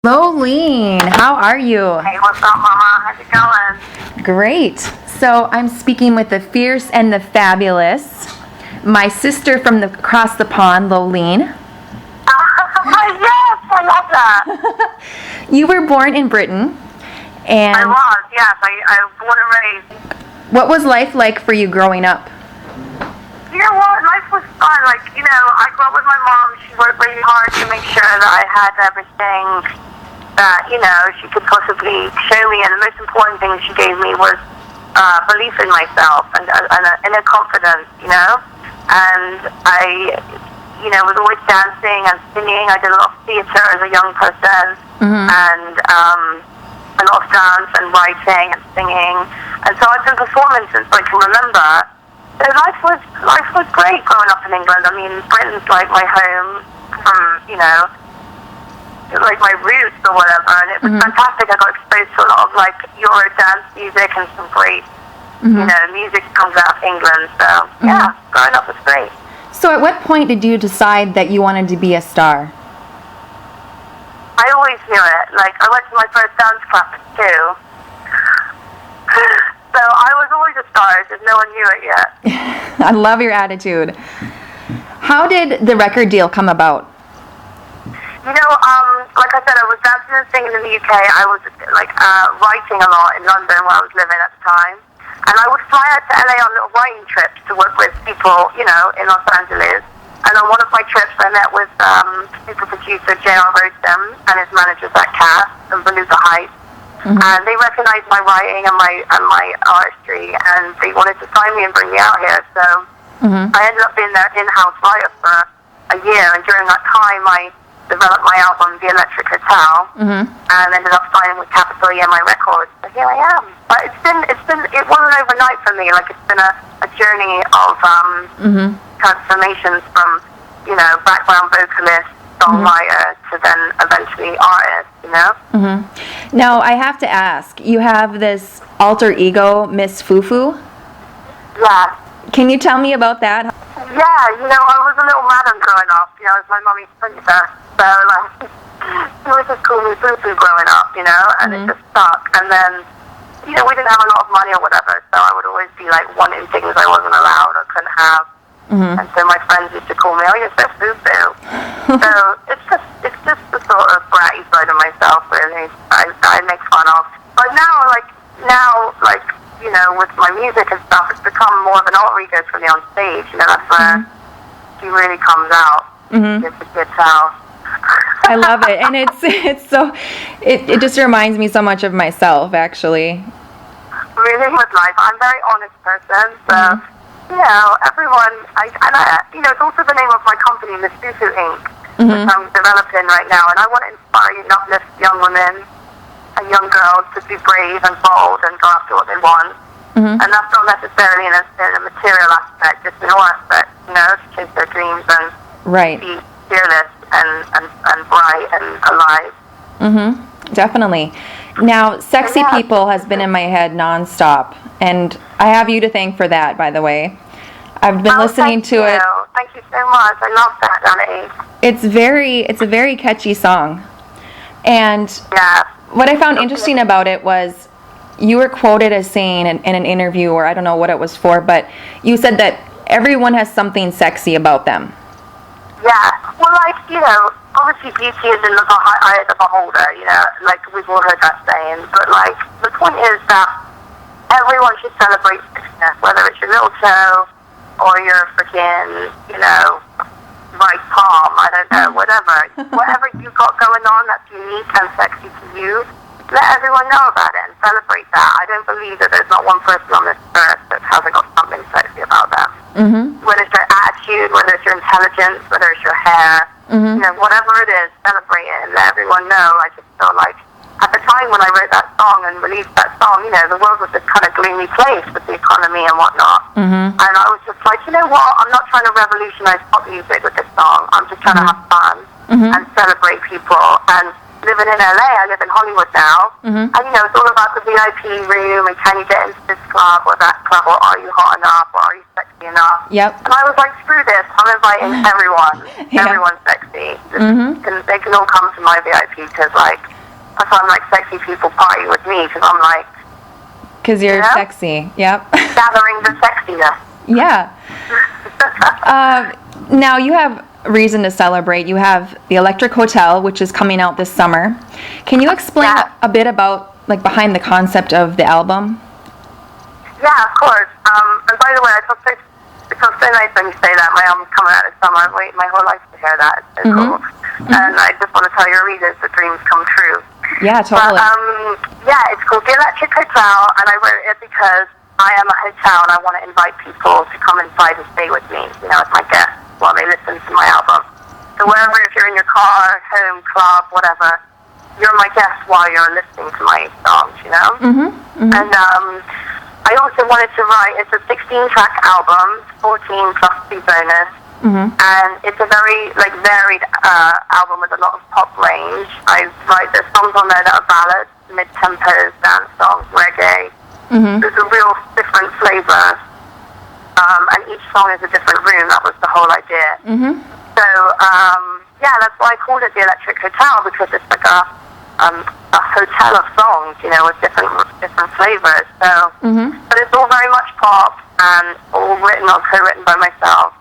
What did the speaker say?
Lolene, how are you? Hey, what's up, Mama? How's it going? Great. So I'm speaking with the fierce and the fabulous, my sister from across the pond, Lolene. Yes, I love that. You were born in Britain, and I was, yes. I was born and raised. what was life like for you growing up? You know what? Life was fun. I grew up with my mom. She worked really hard to make sure that I had everything that, she could possibly show me. And the most important thing she gave me was belief in myself and a confidence, And I, was always dancing and singing. I did a lot of theater as a young person, and a lot of dance and writing and singing. And so I've been performing since I can remember. So life was great growing up in England. I mean, Britain's like my home from, like my roots or whatever, and it was fantastic. I got exposed to a lot of like Euro dance music and some great, music comes out of England. So yeah, growing up was great. So at what point did you decide that you wanted to be a star? I always knew it. Like, I went to my first dance class at 2. So I was always a star, just no one knew it yet. I love your attitude. How did the record deal come about? Like I said, I was dancing and singing in the UK. I was writing a lot in London where I was living at the time. And I would fly out to LA on little writing trips to work with people, in Los Angeles. And on one of my trips, I met with super producer J.R. Rostam and his managers at Cass and Beluga Heights. And they recognized my writing and my artistry, and they wanted to sign me and bring me out here. So I ended up being their in-house writer for a year, and during that time, I developed my album, The Electric Hotel, and ended up signing with Capitol EMI Records. So here I am. But it wasn't overnight for me. Like, it's been a journey of transformations from, background vocalist, songwriter, to then eventually artist, Now, I have to ask, you have this alter ego, Miss Fufu? Yeah. Can you tell me about that? Yeah, I was a little madam growing up. I was my mommy's princess. So, she would just call me Fufu growing up, and it just stuck. And then, we didn't have a lot of money or whatever, so I would always be, wanting things I wasn't allowed or couldn't have. And so my friends used to call me, oh, you're so Fufu. So, it's just the sort of bratty side of myself, really, I make fun of. But now, with my music and stuff, it's become more of an alter ego for me on stage. That's where she really comes out. It's a good tell. I love it, and it's so it just reminds me so much of myself, actually. Really, with life, I'm a very honest person, so everyone. It's also the name of my company, Miss Fufu Inc., which I'm developing right now, and I want to inspire and uplift young women and young girls to be brave and bold and go after what they want. And that's not necessarily in a material aspect, just in all aspects, to chase their dreams and be fearless and bright and alive. Definitely. Now, Sexy People has been in my head nonstop, and I have you to thank for that, by the way. I've been listening to it. Thank you so much. I love that, Lolene. It's a very catchy song. And what I found interesting about it was you were quoted as saying in an interview, or I don't know what it was for, but you said that everyone has something sexy about them. Yeah. Well, obviously beauty is in the eye of the beholder, we've all heard that saying. But, the point is that everyone should celebrate success, whether it's your little toe or your freaking, right palm, I don't know, whatever. Whatever you got going on that's unique and sexy to you, let everyone know about it and celebrate that. I don't believe that there's not one person on this earth that hasn't got something sexy about them. Whether it's their attitude, whether it's your intelligence, whether it's your hair, whatever it is, celebrate it and let everyone know. I just feel like at the time when I wrote that song and released that song, the world was this kind of gloomy place with the economy and whatnot. And I was just like, you know what? I'm not trying to revolutionize pop music with this song. I'm just trying to have fun and celebrate people and living in LA, I live in Hollywood now, and it's all about the VIP room and can you get into this club or that club, or are you hot enough, or are you sexy enough? Yep. And I was like, screw this, I'm inviting everyone. Everyone's sexy. They can all come to my VIP because like, that's why I'm like, sexy people party with me because I'm like, because you're sexy. Yep. Gathering the sexiness. Yeah. Now you have reason to celebrate. You have the Electric Hotel, which is coming out this summer. Can you explain a bit about, like, behind the concept of the album? Yeah, of course. And by the way, it feels so nice when you say that. My album's coming out this summer. I've waited my whole life to hear that. It's so cool. And I just want to tell your readers that dreams come true. Yeah, totally. But, it's called The Electric Hotel, and I wrote it because I am a hotel and I want to invite people to come inside and stay with me, as my guests while they listen to my album. So wherever, if you're in your car, home, club, whatever, you're my guest while you're listening to my songs, And I also wanted to write, it's a 16-track album, 14 plus 2 bonus, and it's a very varied album with a lot of pop range. There's songs on there that are ballads, mid-tempos, dance songs, reggae. There's a real different flavor, and each song is a different room. That was the whole idea. So that's why I called it the Electric Hotel, because it's like a hotel of songs, with different flavors. So, but it's all very much pop and all co-written by myself.